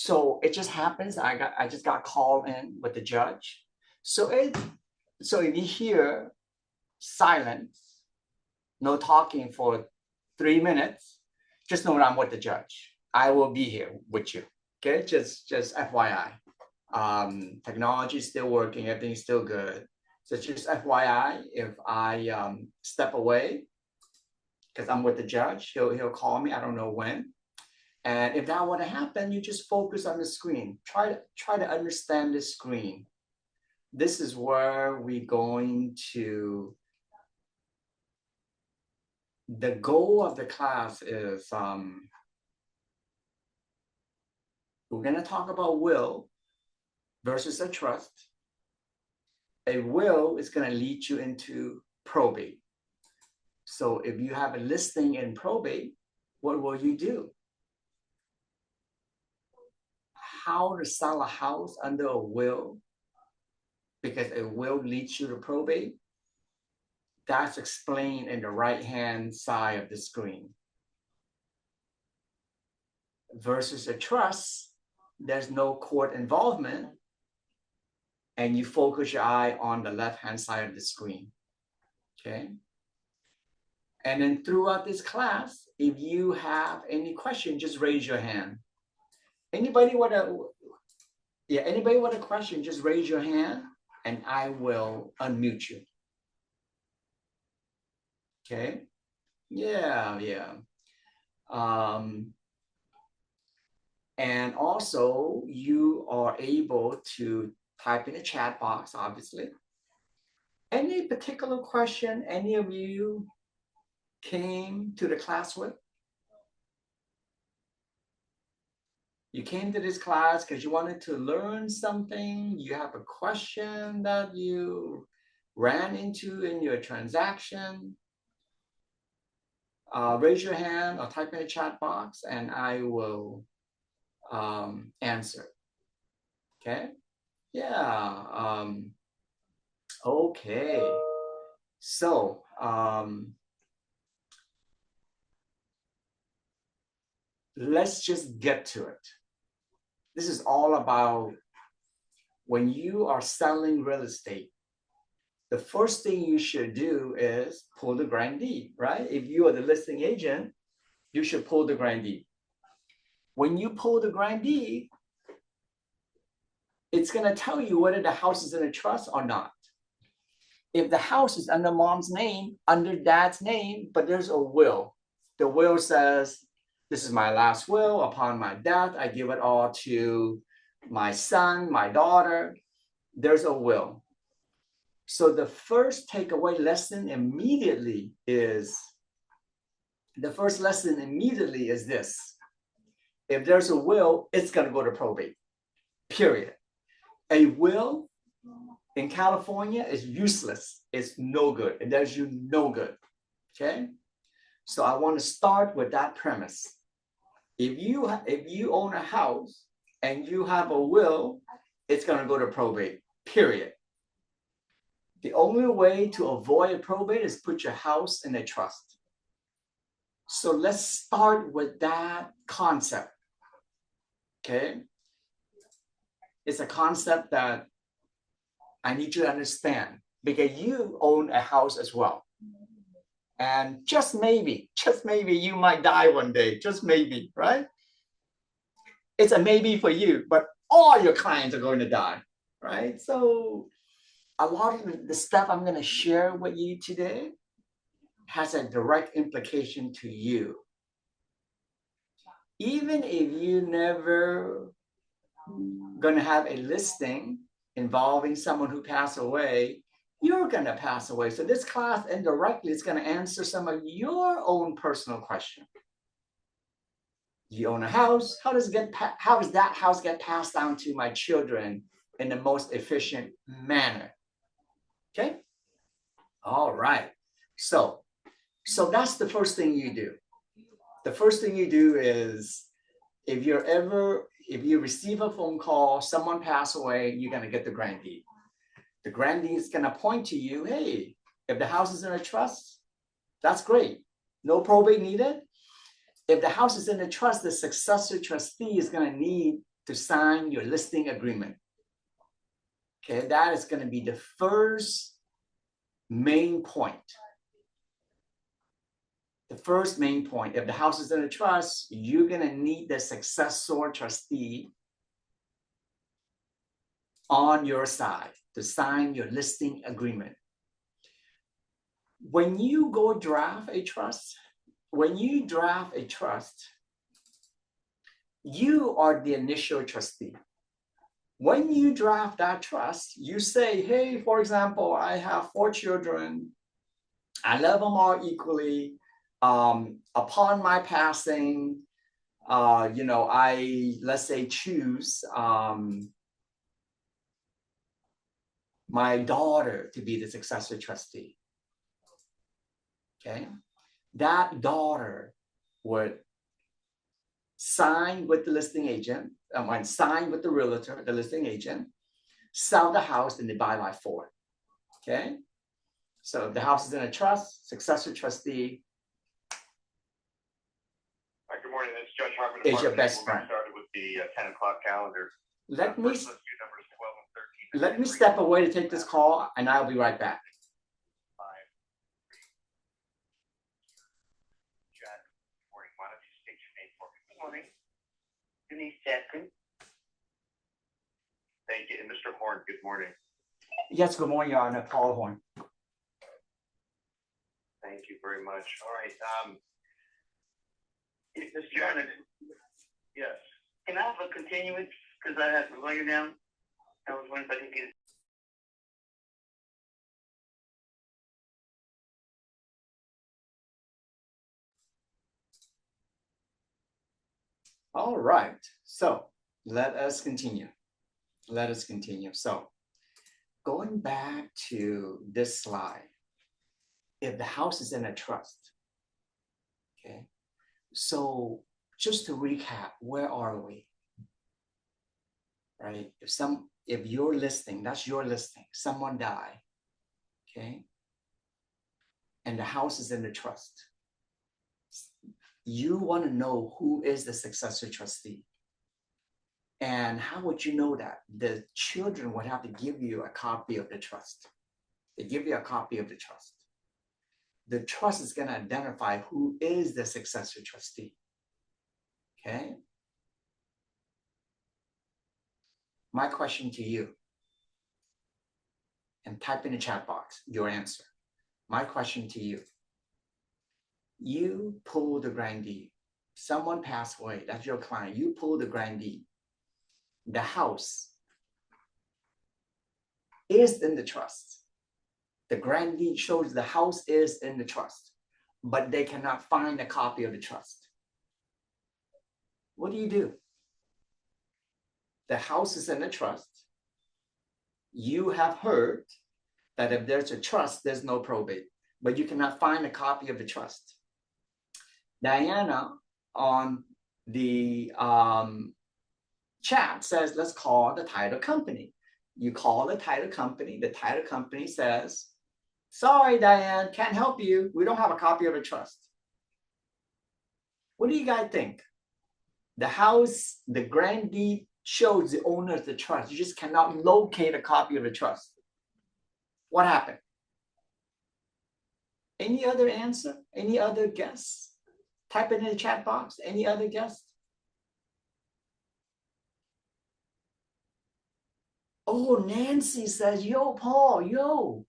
So it just happens. I just got called in with the judge. So if you hear silence, no talking for 3 minutes, just know that I'm with the judge. I will be here with you. Okay, just FYI. Technology is still working, everything's still good. So just FYI, if I step away, because I'm with the judge, he'll call me. I don't know when. And if that were to happen, you just focus on the screen. Try to understand the screen. This is where we're going to. The goal of the class is we're going to talk about will versus a trust. A will is going to lead you into probate. So if you have a listing in probate, what will you do? How to sell a house under a will, because a will leads you to probate. That's explained in the right-hand side of the screen. Versus a trust, there's no court involvement, and you focus your eye on the left-hand side of the screen, okay? And then throughout this class, if you have any question, just raise your hand. Anybody with a question, just raise your hand, and I will unmute you. Okay? Yeah. And also, you are able to type in the chat box, obviously. Any particular question any of you came to the class with? You came to this class because you wanted to learn something. You have a question that you ran into in your transaction. Raise your hand or type in the chat box and I will answer. Okay? Yeah. Okay. So, let's just get to it. This is all about when you are selling real estate. The first thing you should do is pull the grand deed, right? If you are the listing agent, you should pull the grand deed. When you pull the grand deed, it's going to tell you whether the house is in a trust or not. If the house is under mom's name, under dad's name, but there's a will, the will says, this is my last will. Upon my death, I give it all to my son, my daughter. There's a will. So the first takeaway lesson immediately is, this. If there's a will, it's going to go to probate, period. A will in California is useless. It's no good. It does you no good, okay? So I want to start with that premise. If you own a house and you have a will, it's going to go to probate, period. The only way to avoid probate is put your house in a trust. So let's start with that concept, okay? It's a concept that I need you to understand because you own a house as well. And just maybe you might die one day, just maybe, right? It's a maybe for you, but all your clients are going to die, right? So a lot of the stuff I'm going to share with you today has a direct implication to you. Even if you never going to have a listing involving someone who passed away, you're going to pass away. So this class indirectly is going to answer some of your own personal questions. You own a house. How does that house get passed down to my children in the most efficient manner? Okay. All right. So that's the first thing you do. The first thing you do is if you receive a phone call, someone passed away, you're going to get the grand deed. The grand deed is going to point to you, hey, if the house is in a trust, that's great. No probate needed. If the house is in a trust, the successor trustee is going to need to sign your listing agreement. Okay, that is going to be the first main point. The first main point, if the house is in a trust, you're going to need the successor trustee on your side to sign your listing agreement. When you go draft a trust, you are the initial trustee. When you draft that trust, you say, hey, for example, I have 4 children. I love them all equally. Upon my passing, let's say choose my daughter to be the successor trustee. Okay, that daughter would sign with the listing agent, sign with the realtor, the listing agent, sell the house, and they buy lot 4. Okay, so the house is in a trust, successor trustee. Hi, good morning. This is Judge Hartman. Is your best friend. Started with the 10 o'clock calendar. Let me numbers 12 and 13. let me step away to take this call, and I'll be right back. Jack, good morning. Why don't you state your name for me? Good morning. Denise Jackson. Thank you. And Mr. Horn, good morning. Yes, good morning, Your Honor. Paul Horn. Thank you very much. All right. Mr. Chairman, Yes. can I have a continuance? Because I have the lawyer down. I was wondering if I could get. All right. So let us continue. So going back to this slide, if the house is in a trust, okay, so just to recap, where are we? Right? If you're listing, that's your listing, someone died, okay, and the house is in the trust, you want to know who is the successor trustee. And how would you know that? The children would have to give you a copy of the trust. They give you a copy of the trust. The trust is going to identify who is the successor trustee. Okay? My question to you, and type in the chat box your answer. My question to you, you pull the grandee. Someone passed away, that's your client. You pull the grandee. The house is in the trust. The grandee shows the house is in the trust, but they cannot find a copy of the trust. What do? The house is in the trust. You have heard that if there's a trust, there's no probate, but you cannot find a copy of the trust. Diana on the chat says, let's call the title company. You call the title company says, sorry, Diane, can't help you. We don't have a copy of the trust. What do you guys think? The house, the grandee shows the owner of the trust. You just cannot locate a copy of the trust. What happened? Any other answer? Any other guess? Type it in the chat box. Any other guess? Oh, Nancy says, yo, Paul,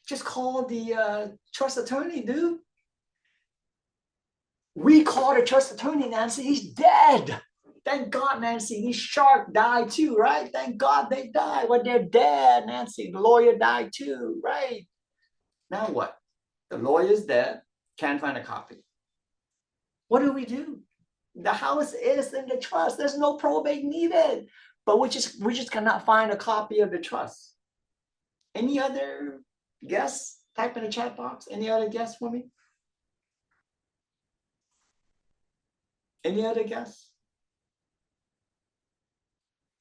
just call the trust attorney, dude. We called the trust attorney, Nancy. He's dead. Thank God, Nancy. These shark died too, right? Thank God they died. Well, they're dead, Nancy. The lawyer died too, right? Now what? The lawyer's dead. Can't find a copy. What do? The house is in the trust. There's no probate needed. But we just cannot find a copy of the trust. Any other guess? Type in the chat box. Any other guess for me? Any other guess?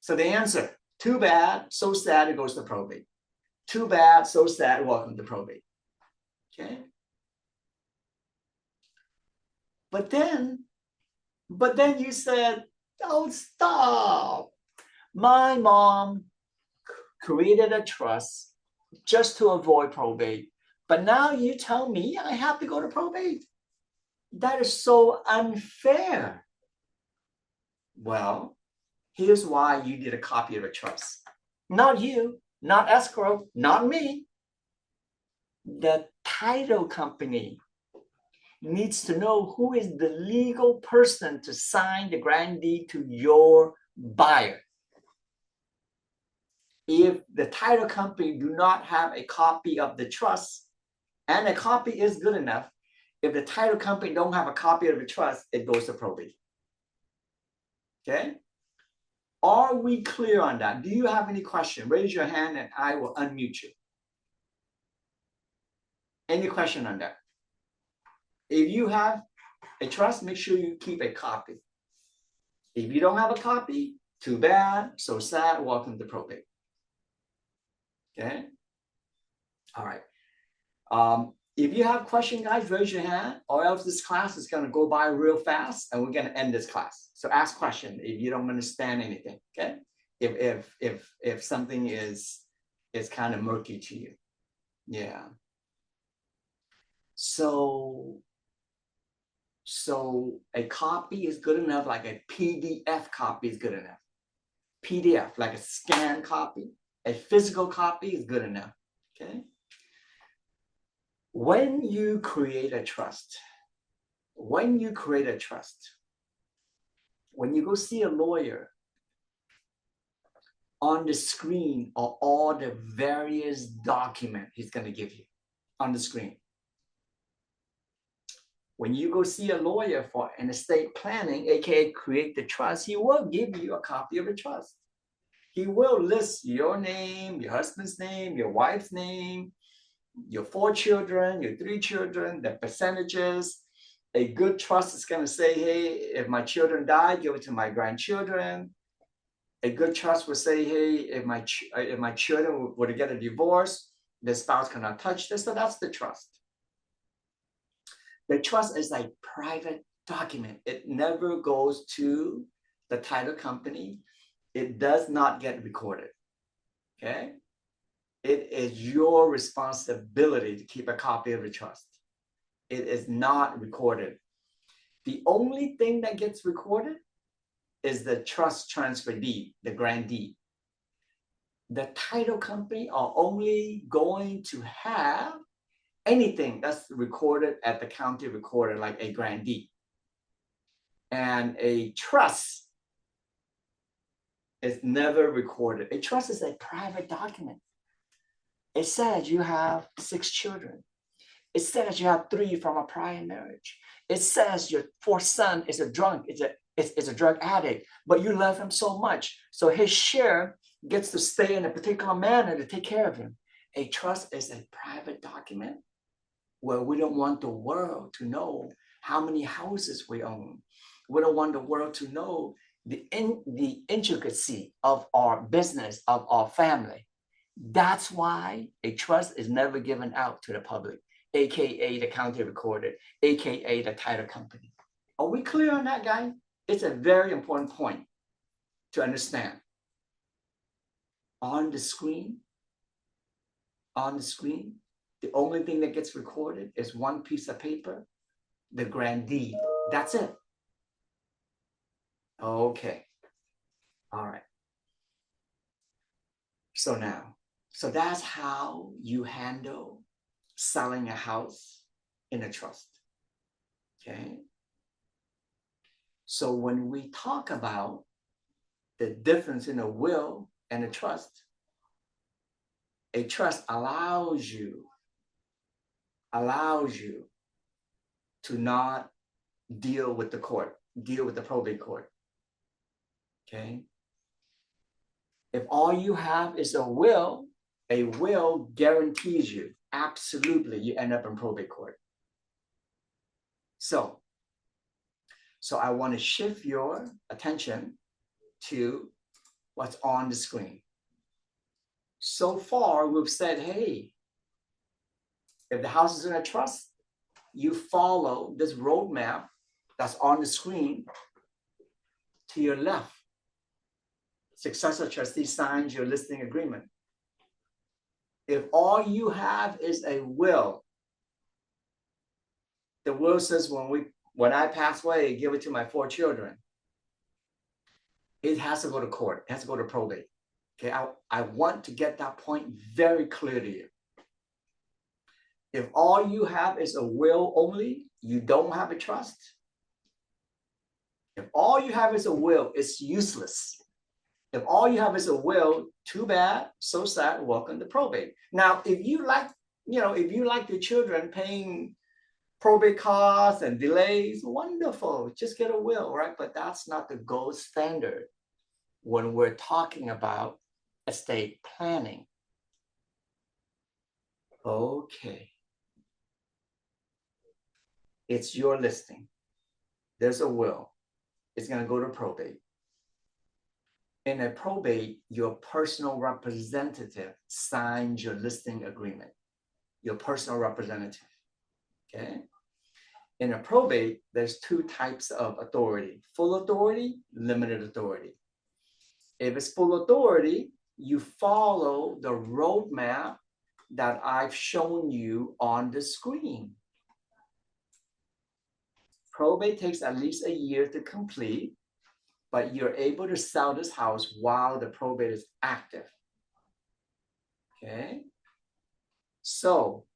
So the answer, too bad, so sad, it goes to probate. Too bad, so sad, welcome to probate. Okay. But then you said, oh, stop. My mom created a trust just to avoid probate. But now you tell me I have to go to probate. That is so unfair. Well, here's why you need a copy of a trust. Not you, not escrow, not me. The title company needs to know who is the legal person to sign the grant deed to your buyer. If the title company do not have a copy of the trust, and a copy is good enough, if the title company don't have a copy of the trust, it goes to probate. Okay? Are we clear on that? Do you have any question? Raise your hand and I will unmute you. Any question on that? If you have a trust, make sure you keep a copy. If you don't have a copy, too bad, so sad, welcome to probate. Okay? All right. If you have a question, guys, raise your hand, or else this class is going to go by real fast and we're going to end this class. So ask question if you don't understand anything, okay? If something is kind of murky to you. Yeah. So a copy is good enough, like a PDF copy is good enough. PDF, like a scanned copy, a physical copy is good enough, okay? When you create a trust, when you go see a lawyer, on the screen are all the various documents he's going to give you on the screen. When you go see a lawyer for an estate planning, aka create the trust, he will give you a copy of the trust. He will list your name, your husband's name, your wife's name, your 4 children, your 3 children, the percentages. A good trust is going to say, hey, if my children die, give it to my grandchildren. A good trust will say, hey, if my children were to get a divorce, the spouse cannot touch this. So that's the trust. The trust is a private document. It never goes to the title company. It does not get recorded. Okay? It is your responsibility to keep a copy of the trust. It is not recorded. The only thing that gets recorded is the trust transfer deed, the grant deed. The title company are only going to have anything that's recorded at the county recorder, like a grant deed. And a trust is never recorded. A trust is a private document. It says you have 6 children. It says you have 3 from a prior marriage. It says your 4th son is a drunk, is a drug addict, but you love him so much. So his share gets to stay in a particular manner to take care of him. A trust is a private document where we don't want the world to know how many houses we own. We don't want the world to know the intricacy of our business, of our family. That's why a trust is never given out to the public, aka the county recorder, aka the title company. Are we clear on that, guy? It's a very important point to understand. On the screen, the only thing that gets recorded is one piece of paper, the grant deed. That's it. Okay. All right. So that's how you handle selling a house in a trust. Okay. So when we talk about the difference in a will and a trust allows you to not deal with the court, deal with the probate court. Okay. If all you have is a will guarantees you, absolutely, you end up in probate court. So I want to shift your attention to what's on the screen. So far, we've said, hey, if the house is in a trust, you follow this roadmap that's on the screen to your left. successor trustee signs your listing agreement. If all you have is a will, the will says when I pass away, give it to my 4 children. It has to go to court. It has to go to probate. Okay, I want to get that point very clear to you. If all you have is a will only, you don't have a trust. If all you have is a will, it's useless. If all you have is a will, too bad, so sad, welcome to probate. Now, if you like your children paying probate costs and delays, wonderful, just get a will, right? But that's not the gold standard when we're talking about estate planning. Okay. It's your listing. There's a will. It's going to go to probate. In a probate, your personal representative signs your listing agreement. Your personal representative. Okay. In a probate, there's 2 types of authority: full authority, limited authority. If it's full authority, you follow the roadmap that I've shown you on the screen. Probate takes at least a year to complete, but you're able to sell this house while the probate is active. Okay. So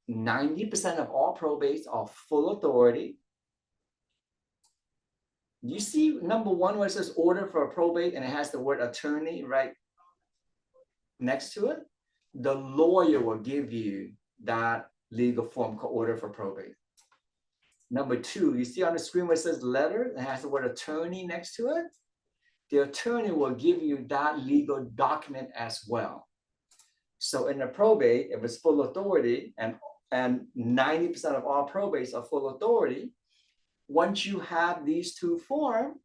90% of all probates are full authority. You see number 1 where it says order for a probate and it has the word attorney right next to it? The lawyer will give you that legal form called order for probate. Number 2, you see on the screen where it says letter and it has the word attorney next to it? The attorney will give you that legal document as well. So in a probate, if it's full authority, and 90% of all probates are full authority, once you have these 2 forms,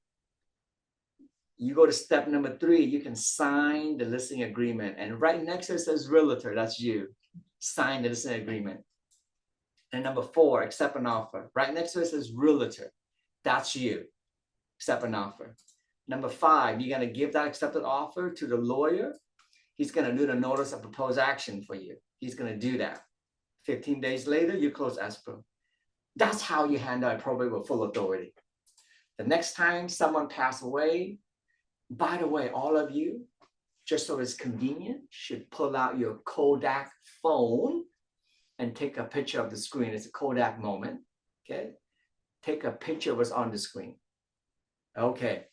you go to step number 3, you can sign the listing agreement. And right next to it says realtor, that's you. Sign the listing agreement. And number 4, accept an offer. Right next to it says realtor, that's you. Accept an offer. Number 5, you're going to give that accepted offer to the lawyer. He's going to do the notice of proposed action for you. He's going to do that. 15 days later, you close escrow. That's how you handle a probate with full authority. The next time someone passes away, by the way, all of you, just so it's convenient, should pull out your Kodak phone and take a picture of the screen. It's a Kodak moment, okay? Take a picture of what's on the screen. Okay.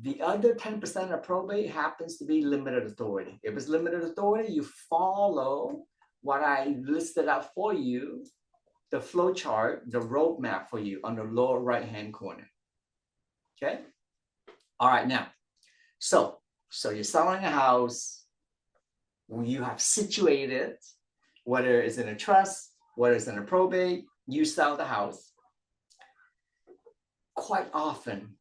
The other 10% of probate happens to be limited authority. If it's limited authority, you follow what I listed out for you, the flow chart, the roadmap for you on the lower right-hand corner. Okay? All right, now, so you're selling a house, you have situated, whether it's in a trust, whether it's in a probate, you sell the house. Quite often,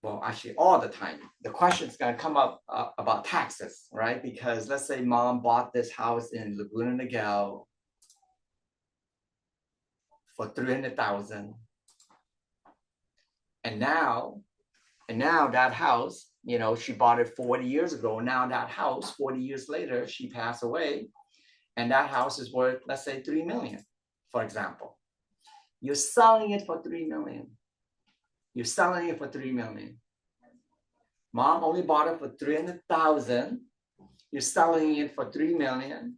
well, actually all the time, the question is going to come up about taxes, right? Because let's say mom bought this house in Laguna Niguel for $300,000, and now that house, you know, she bought it 40 years ago. Now that house, 40 years later, she passed away, and that house is worth, let's say, $3 million, for example. You're selling it for $3 million. You're selling it for $3 million. Mom only bought it for $300,000. You're selling it for $3 million.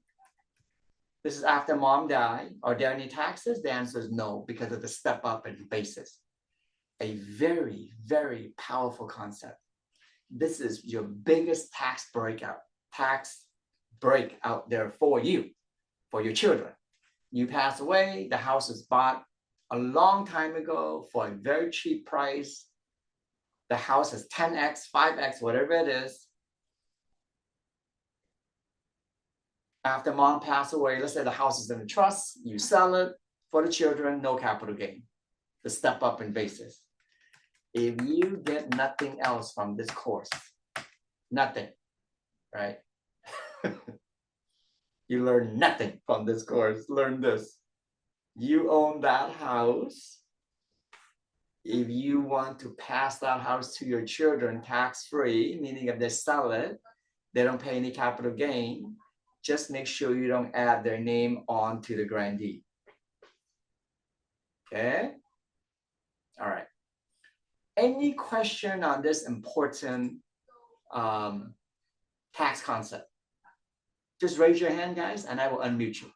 This is after mom died. Are there any taxes? The answer is no, because of the step up in basis. A very, very powerful concept. This is your biggest tax break out there for you, for your children. You pass away, the house is bought a long time ago for a very cheap price. The house is 10x, 5x, whatever it is. After mom passed away, let's say the house is in a trust, you sell it for the children, no capital gain. The step up in basis. If you get nothing else from this course, nothing, right? You learn nothing from this course. Learn this. You own that house. if you want to pass that house to your children tax-free, meaning if they sell it, they don't pay any capital gain, just make sure you don't add their name onto the grantee. Okay? All right. Any question on this important tax concept? Just raise your hand, guys, and I will unmute you.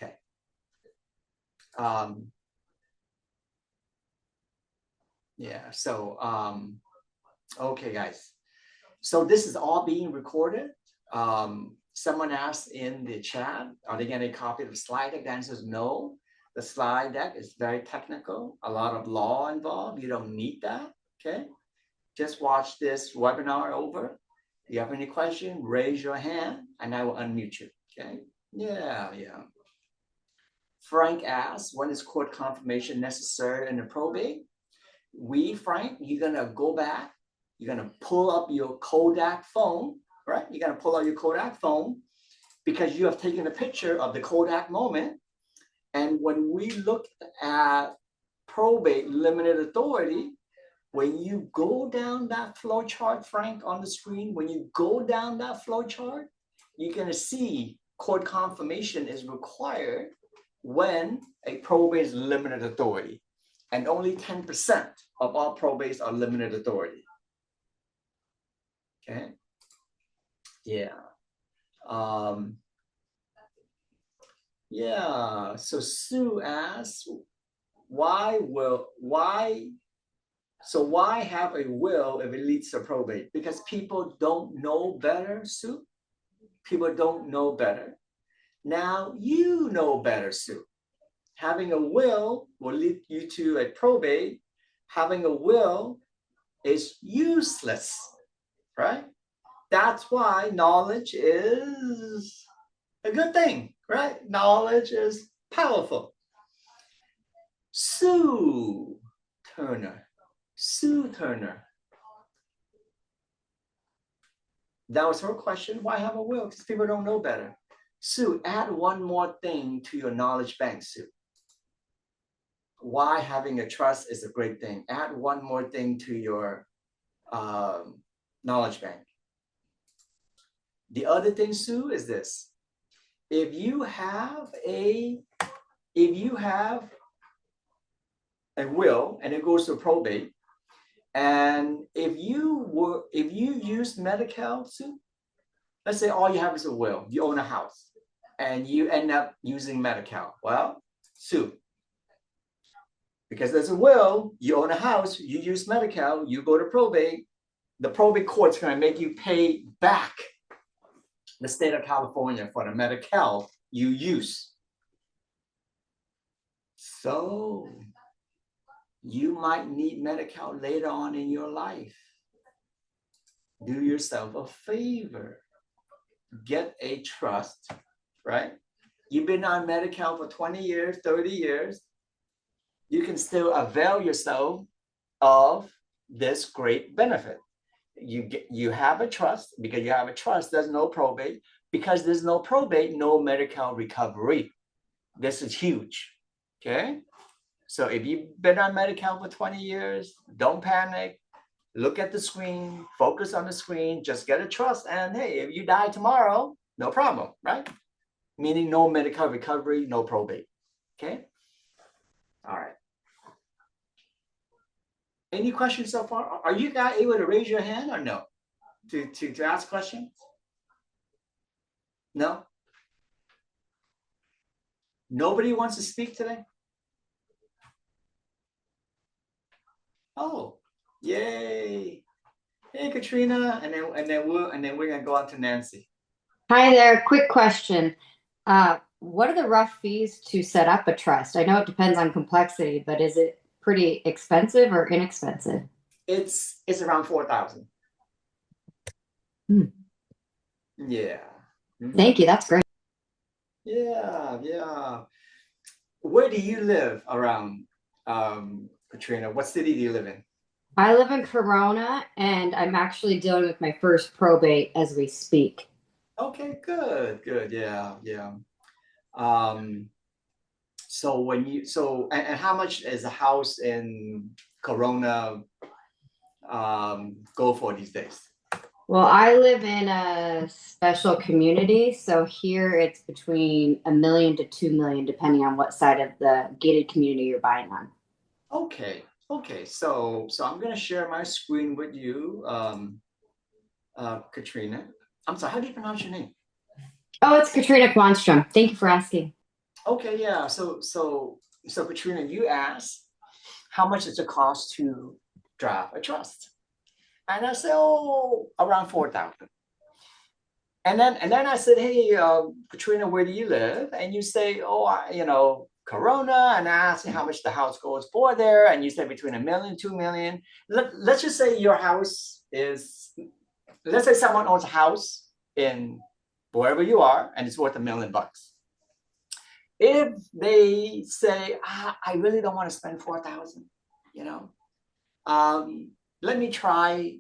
Okay. Yeah, so okay, guys. So this is all being recorded. Someone asked in the chat, are they getting a copy of the slide deck? The answer is no. The slide deck is very technical, a lot of law involved. You don't need that, okay? Just watch this webinar over. If you have any question, raise your hand and I will unmute you, okay? Yeah. Frank asks, when is court confirmation necessary in the probate? Frank, you're gonna go back, you're gonna pull up your Kodak phone, right? You're gonna pull out your Kodak phone because you have taken a picture of the Kodak moment. And when we look at probate limited authority, when you go down that flow chart, Frank, on the screen, when you go down that flow chart, you're gonna see court confirmation is required when a probate is limited authority. And only 10% of all probates are limited authority. Okay. Yeah. Yeah. So Sue asks, why have a will if it leads to probate? Because people don't know better, Sue. People don't know better. Now you know better, Sue. Having a will lead you to a probate. Having a will is useless, right? That's why knowledge is a good thing, right? Knowledge is powerful. Sue Turner. That was her question. Why have a will? Because people don't know better. Sue, add one more thing to your knowledge bank, Sue. Why having a trust is a great thing. Add one more thing to your knowledge bank. The other thing, Sue, is this. If you have a will and it goes to probate, and if you use Medi-Cal, Sue, let's say all you have is a will, you own a house, and you end up using Medi-Cal. Well, Sue, because there's a will, you own a house, you use Medi-Cal, you go to probate, the probate court's going to make you pay back the state of California for the Medi-Cal you use. So you might need Medi-Cal later on in your life. Do yourself a favor. Get a trust, right? You've been on Medi-Cal for 20 years, 30 years. You can still avail yourself of this great benefit. You have a trust. Because you have a trust, there's no probate. Because there's no probate, no Medi-Cal recovery. This is huge, okay? So if you've been on Medi-Cal for 20 years, don't panic. Look at the screen, focus on the screen, just get a trust. And hey, if you die tomorrow, no problem, right? Meaning no Medi-Cal recovery, no probate, okay? All right. Any questions so far? Are you guys able to raise your hand or no? To ask questions? No? Nobody wants to speak today? Oh, yay. Hey, Katrina. And then we're gonna go on to Nancy. Hi there. Quick question. What are the rough fees to set up a trust? I know it depends on complexity, but is it pretty expensive or inexpensive? It's around 4,000. Yeah. Thank you. That's great. Yeah. Where do you live around, Katrina? What city do you live in? I live in Corona, and I'm actually dealing with my first probate as we speak. Okay, good. Yeah. So and how much is a house in Corona go for these days? Well, I live in a special community, so here it's between 1 million to 2 million, depending on what side of the gated community you're buying on. Okay, okay. So I'm gonna share my screen with you, Katrina. I'm sorry, how do you pronounce your name? Oh, it's Katrina Kwanstrom. Thank you for asking. Okay, yeah. So Katrina, you asked how much does it cost to draft a trust? And I said, oh, around 4,000. And then I said, hey, Katrina, where do you live? And you say, oh, Corona. And I asked you how much the house goes for there. And you said between 1 million, 2 million. Let's just say your house is, let's say someone owns a house in wherever you are, and it's worth $1 million. If they say, I really don't want to spend 4,000, let me try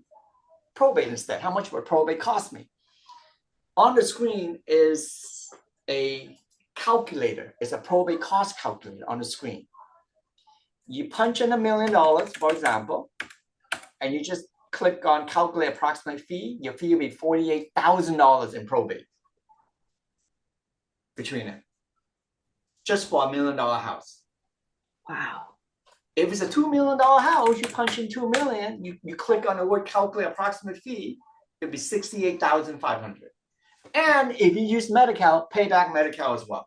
probate instead. How much would probate cost me? On the screen is a calculator. It's a probate cost calculator on the screen. You punch in $1 million, for example, and you just click on calculate approximate fee. Your fee will be $48,000 in probate. Katrina, just for $1 million house. Wow. If it's a $2 million house, you punch in 2 million, you click on the word calculate approximate fee, it'll be $68,500. And if you use Medi-Cal, pay back Medi-Cal as well.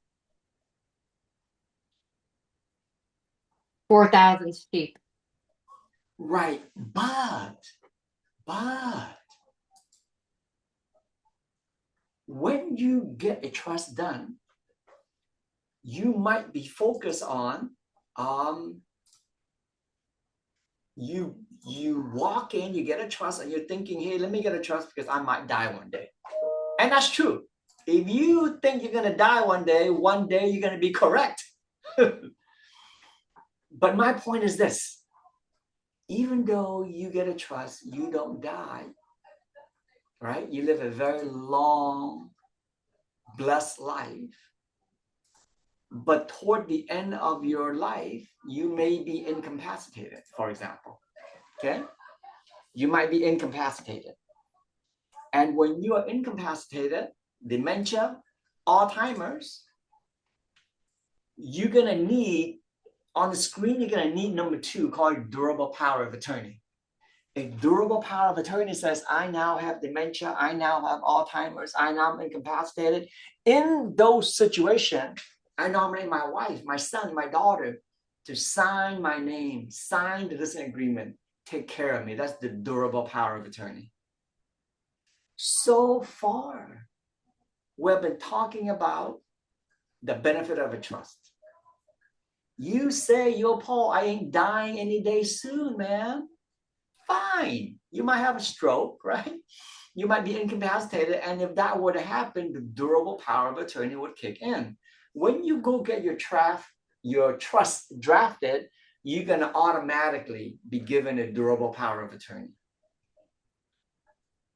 4,000 is cheap. Right, but when you get a trust done, you might be focused on you walk in, you get a trust, and you're thinking, hey, let me get a trust because I might die one day. And that's true. If you think you're gonna die one day you're gonna be correct. But my point is this: even though you get a trust, you don't die, right? You live a very long, blessed life. But toward the end of your life, you may be incapacitated, for example. Okay? You might be incapacitated. And when you are incapacitated, dementia, Alzheimer's, you're gonna need, on the screen, you're gonna need number 2 called durable power of attorney. A durable power of attorney says, I now have dementia, I now have Alzheimer's, I now am incapacitated. In those situations, I nominate my wife, my son, my daughter to sign my name, sign the listening agreement, take care of me. That's the durable power of attorney. So far, we've been talking about the benefit of a trust. You say, yo, Paul, I ain't dying any day soon, man. Fine. You might have a stroke, right? You might be incapacitated. And if that were to happen, the durable power of attorney would kick in. When you go get your trust drafted, you're going to automatically be given a durable power of attorney.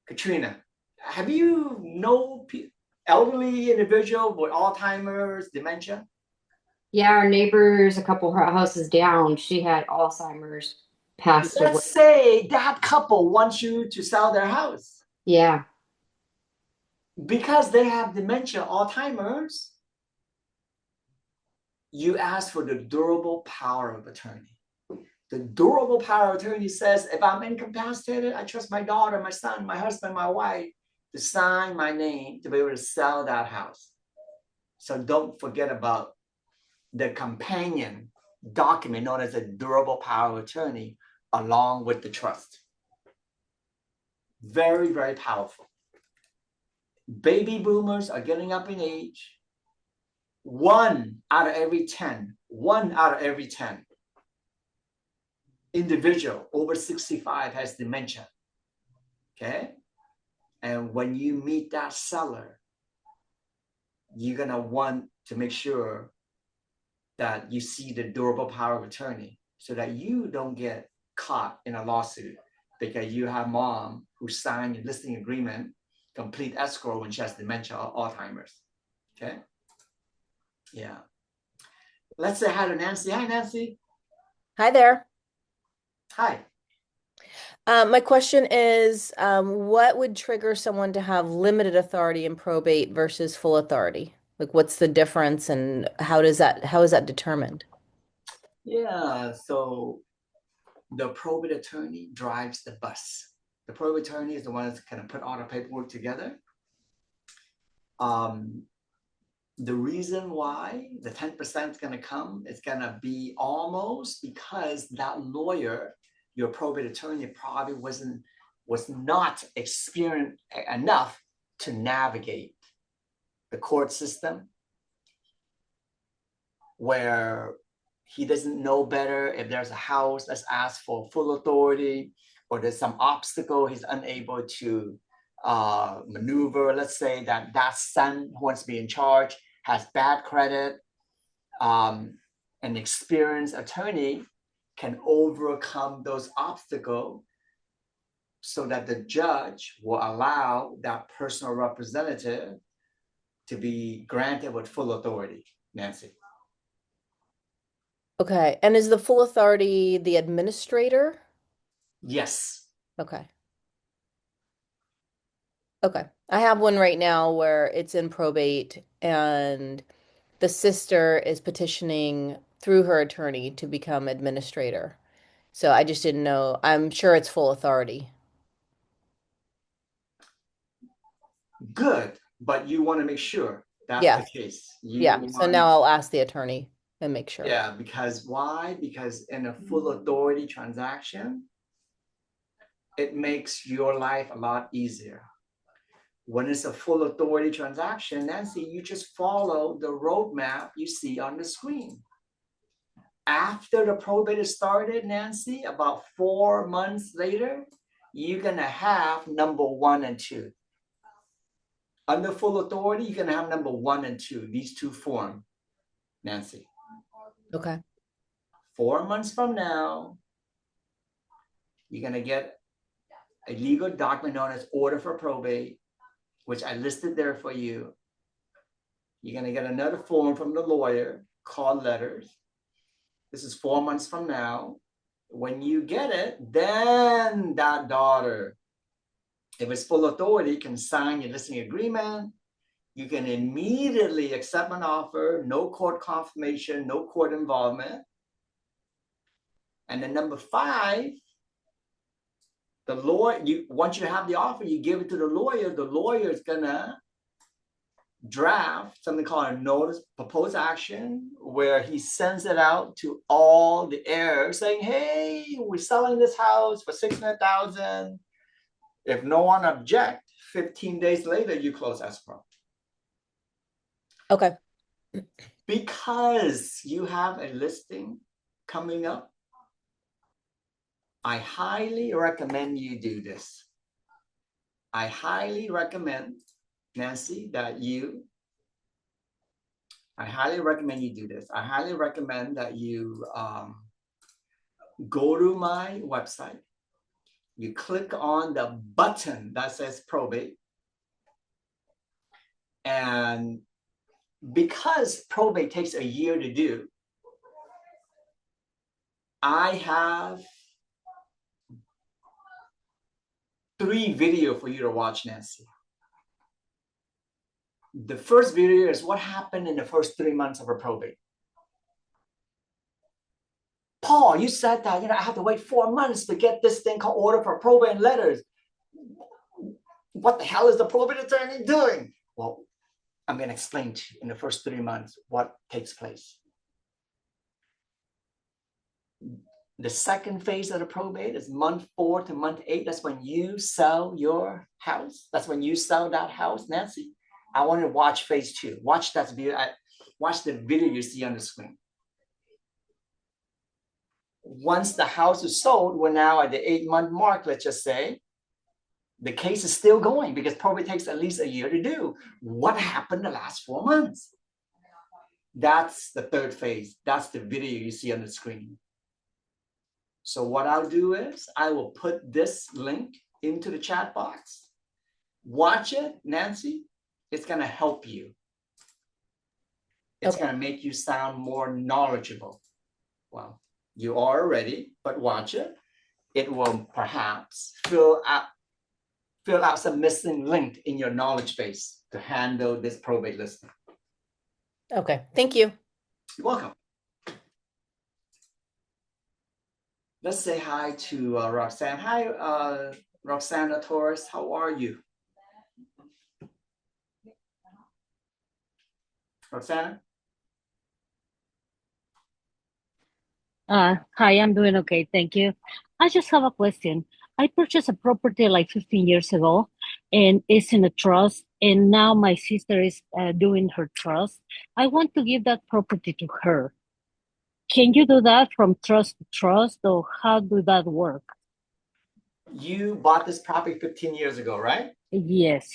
Katrina, have you known elderly individual with Alzheimer's, dementia? Yeah, our neighbors, a couple houses down, she had Alzheimer's, passed away. Let's say that couple wants you to sell their house. Yeah. Because they have dementia, Alzheimer's, you ask for the durable power of attorney. The durable power of attorney says, if I'm incapacitated, I trust my daughter, my son, my husband, my wife to sign my name to be able to sell that house. So don't forget about the companion document known as a durable power of attorney along with the trust. Very, very powerful. Baby boomers are getting up in age. 1 out of every 10 individual over 65 has dementia. Okay? And when you meet that seller, you're going to want to make sure that you see the durable power of attorney so that you don't get caught in a lawsuit because you have mom who signed a listing agreement, complete escrow when she has dementia or Alzheimer's. Okay? Yeah. Let's say hi to Nancy. Hi, Nancy. Hi there. Hi. My question is, what would trigger someone to have limited authority in probate versus full authority? Like, what's the difference, and how is that determined? Yeah, so the probate attorney drives the bus. The probate attorney is the one that's going to put all the paperwork together. The reason why the 10% is going to come is going to be almost because that lawyer, your probate attorney, probably was not experienced enough to navigate the court system, where he doesn't know better. If there's a house that's asked for full authority, or there's some obstacle he's unable to maneuver. Let's say that son who wants to be in charge has bad credit. An experienced attorney can overcome those obstacles so that the judge will allow that personal representative to be granted with full authority, Nancy. Okay. And is the full authority the administrator? Yes. Okay. Okay. I have one right now where it's in probate and the sister is petitioning through her attorney to become administrator. So I just didn't know. I'm sure it's full authority. Good, but you want to make sure that's Yeah. the case. Yeah. So now I'll ask the attorney and make sure. Yeah, because why? Because in a full authority transaction, it makes your life a lot easier. When it's a full authority transaction, Nancy, you just follow the roadmap you see on the screen. After the probate is started, Nancy, about 4 months later, you're gonna have number 1 and 2. Under full authority, you're gonna have number 1 and 2. These two form, Nancy. Okay. 4 months from now, you're gonna get a legal document known as order for probate, which I listed there for you. You're gonna get another form from the lawyer called letters. This is 4 months from now. When you get it, then that daughter, if it's full authority, can sign your listing agreement. You can immediately accept an offer, no court confirmation, no court involvement. And then number 5, the lawyer, once you have the offer, you give it to the lawyer. The lawyer is gonna draft something called a notice proposed action, where he sends it out to all the heirs saying, hey, we're selling this house for $600,000. If no one objects, 15 days later, you close escrow. Okay. Because you have a listing coming up, I highly recommend you do this. I highly recommend, Nancy, I highly recommend you do this. I highly recommend that you go to my website. You click on the button that says probate. And because probate takes a year to do, I have 3 videos for you to watch, Nancy. The first video is what happened in the first 3 months of a probate. Paul, you said that, I have to wait 4 months to get this thing called order for probate and letters. What the hell is the probate attorney doing? Well, I'm going to explain to you in the first 3 months what takes place. The second phase of the probate is month 4 to month 8. That's when you sell your house. That's when you sell that house, Nancy. I want to watch phase 2. Watch that video. Watch the video you see on the screen. Once the house is sold, we're now at the 8-month mark, let's just say. The case is still going because probate takes at least a year to do. What happened the last 4 months? That's the third phase. That's the video you see on the screen. So what I'll do is I will put this link into the chat box. Watch it, Nancy. It's going to help you. It's Okay. going to make you sound more knowledgeable. Well, you are already, but watch it. It will perhaps fill out some missing link in your knowledge base to handle this probate listing. Okay. Thank you. You're welcome. Let's say hi to Roxanne. Hi, Roxana Torres. How are you? Roxana? Hi, I'm doing okay, thank you. I just have a question. I purchased a property like 15 years ago, and it's in a trust, and now my sister is doing her trust. I want to give that property to her. Can you do that from trust to trust, or how do that work? You bought this property 15 years ago, right? Yes.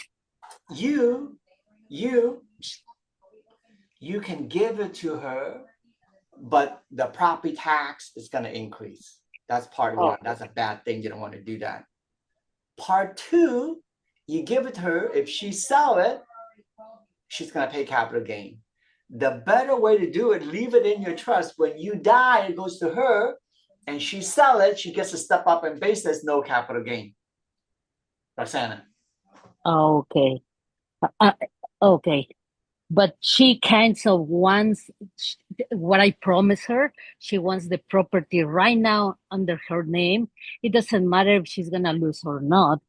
You can give it to her, but the property tax is going to increase. That's part Oh. one. That's a bad thing. You don't want to do that. Part two, you give it to her. If she sell it, she's going to pay capital gain. The better way to do it, leave it in your trust. When you die, it goes to her, and she sell it, she gets to step up and basis no capital gain. Roxana. Okay. Okay. But she kind of wants what I promised her. She wants the property right now under her name. It doesn't matter if she's gonna lose or not.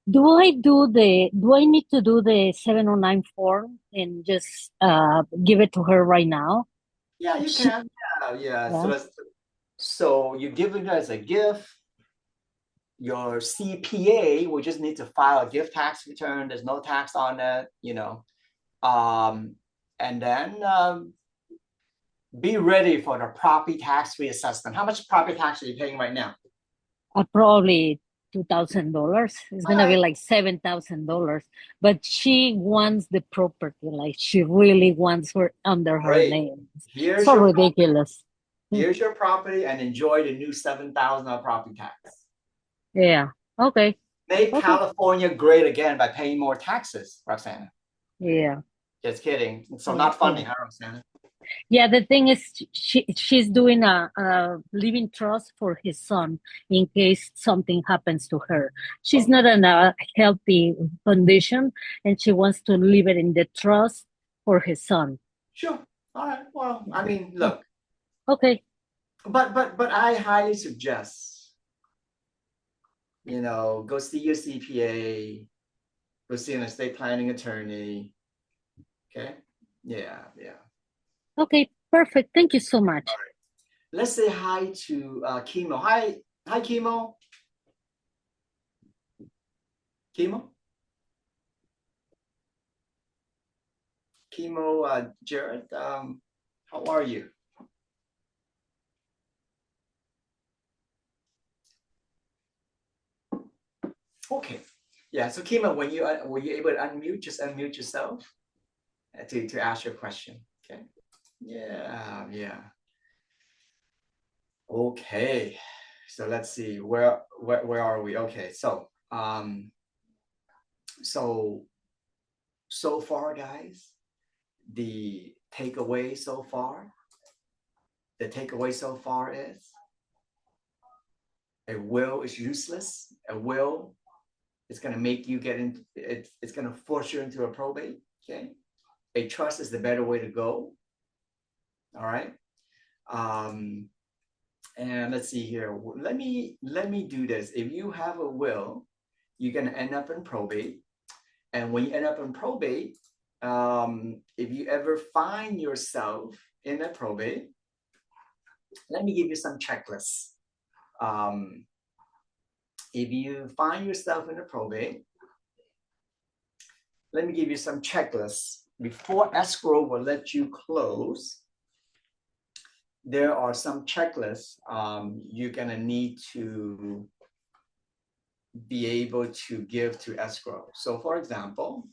Do I need to do the 709 form and just give it to her right now? Yeah, you She- can. Yeah. Yeah. So you give it as a gift. Your CPA will just need to file a gift tax return. There's no tax on it, and then be ready for the property tax reassessment. How much property tax are you paying right now? Probably $2,000. It's gonna be Alright. like $7,000. But she wants the property, like she really wants her under her Great. name. Here's So your ridiculous. here's your property, and enjoy the new $7,000 property tax. Yeah. Okay. Make Okay. California great again by paying more taxes, Roxana. Yeah. Just kidding. So Yeah, not funny, yeah. huh, Roxana? Yeah, the thing is, she's doing a living trust for his son in case something happens to her. She's not in a healthy condition, and she wants to leave it in the trust for his son. Sure. All right. Well, I mean, look, Okay. but I highly suggest, go see your CPA, go see an estate planning attorney. Okay. Yeah. Okay. Perfect. Thank you so much. Let's say hi to Chemo. Hi, Chemo. Chemo. Jared. How are you? Okay. Yeah. So Chemo, when were you able to unmute? Just unmute yourself to ask your question. Okay. Yeah. Okay. So let's see where are we? Okay. So so far, guys, the takeaway so far is a will is useless. A will is going to make you get into it. It's going to force you into a probate. Okay. A trust is the better way to go. All right. And let's see here. Let me do this. If you have a will, you're going to end up in probate. And when you end up in probate, if you ever find yourself in a probate, let me give you some checklists. If you find yourself in a probate, let me give you some checklists. Before escrow will let you close, there are some checklists you're going to need to be able to give to escrow. So for example,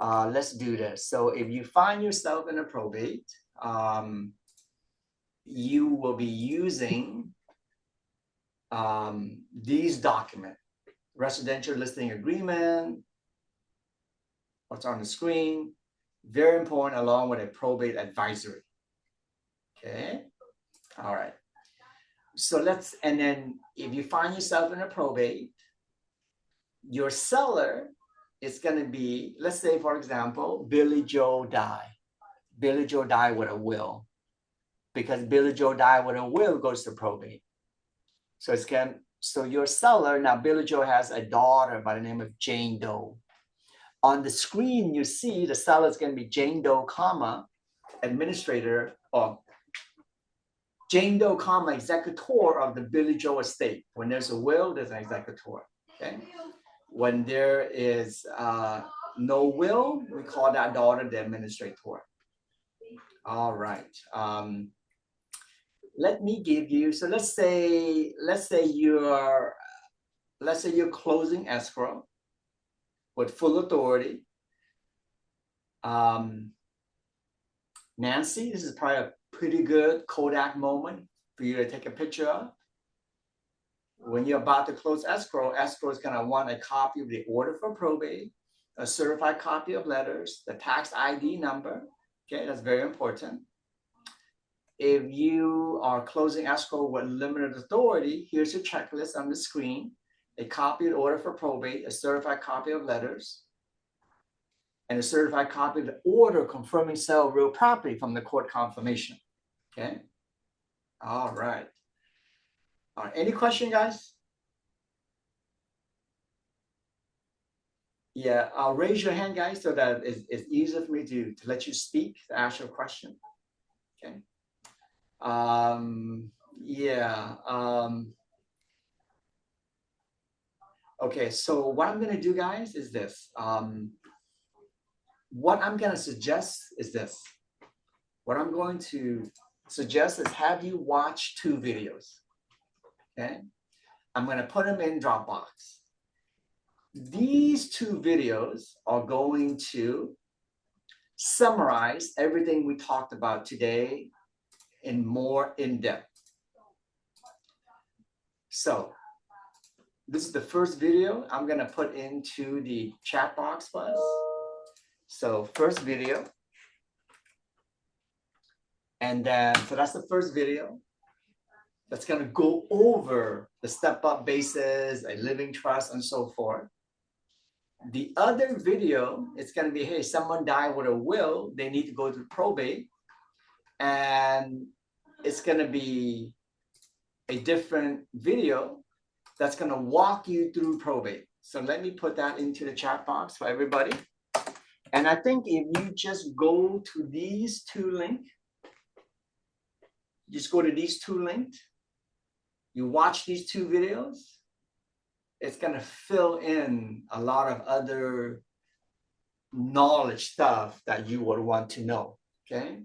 let's do this. So if you find yourself in a probate, you will be using these documents: residential listing agreement, what's on the screen, Very important, along with a probate advisory. Okay. All right. So and then if you find yourself in a probate, your seller is going to be, let's say, for example, Billy Joe died. Billy Joe died with a will. Because Billy Joe died with a will goes to probate. So your seller, now Billy Joe has a daughter by the name of Jane Doe. On the screen, you see the seller is going to be Jane Doe, comma, administrator, or Jane Doe, comma, executor of the Billy Joe estate. When there's a will, there's an executor. Okay. When there is no will, we call that daughter the administrator. All right. Let me give you. So let's say you're closing escrow with full authority. Nancy, this is probably a pretty good Kodak moment for you to take a picture of. When you're about to close escrow is going to want a copy of the order for probate, a certified copy of letters, the tax ID number. Okay, that's very important. If you are closing escrow with limited authority, here's your checklist on the screen: a copy of the order for probate, a certified copy of letters, and a certified copy of the order confirming sale of real property from the court confirmation. Okay. All right. All right. Any question, guys? Yeah, I'll raise your hand, guys, so that it's easier for me to let you speak, to ask your question. Okay. Yeah. Okay, so what I'm going to do, guys, is this. What I'm going to suggest is this. What I'm going to suggest is have you watch 2 videos. Okay. I'm going to put them in Dropbox. These 2 videos are going to summarize everything we talked about today in more in-depth. So this is the first video I'm going to put into the chat box for us. So first video. And then, so that's the first video. That's going to go over the step-up basis, a living trust, and so forth. The other video, it's going to be, hey, someone died with a will, they need to go to probate. And it's going to be a different video that's going to walk you through probate. So let me put that into the chat box for everybody. And I think if you just go to these 2 links, just go to these 2 links, you watch these 2 videos, it's going to fill in a lot of other knowledge stuff that you would want to know. Okay.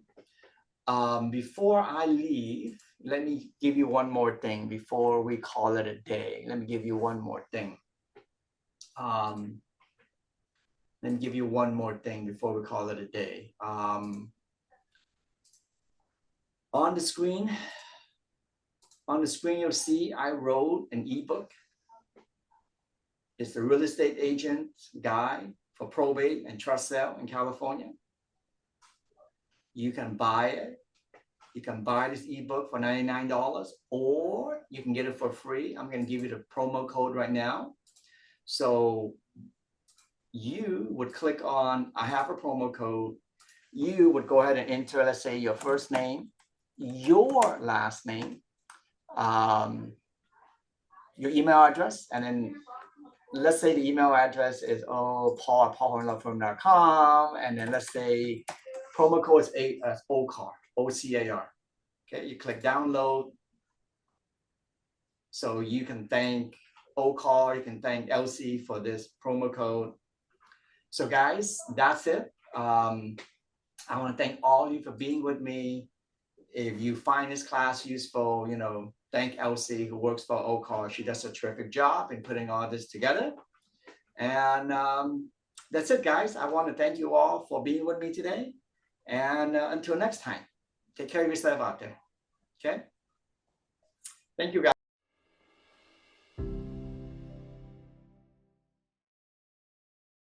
Before I leave, let me give you one more thing before we call it a day. Let me give you one more thing. Let me give you one more thing before we call it a day. On the screen, you'll see I wrote an ebook. It's the Real Estate Agent Guide for Probate and Trust Sale in California. You can buy it. You can buy this ebook for $99, or you can get it for free. I'm going to give you the promo code right now. So you would click on, I have a promo code. You would go ahead and enter, let's say, your first name, your last name, your email address, and then let's say the email address is paul@paulhornlawfirm.com, and then let's say promo code is OCAR, OCAR. Okay, you click download. So you can thank OCAR, you can thank Elsie for this promo code. So guys, that's it. I want to thank all of you for being with me. If you find this class useful, thank Elsie, who works for OCAR. She does a terrific job in putting all this together. And that's it, guys. I want to thank you all for being with me today. And until next time, take care of yourself out there. Okay? Thank you, guys.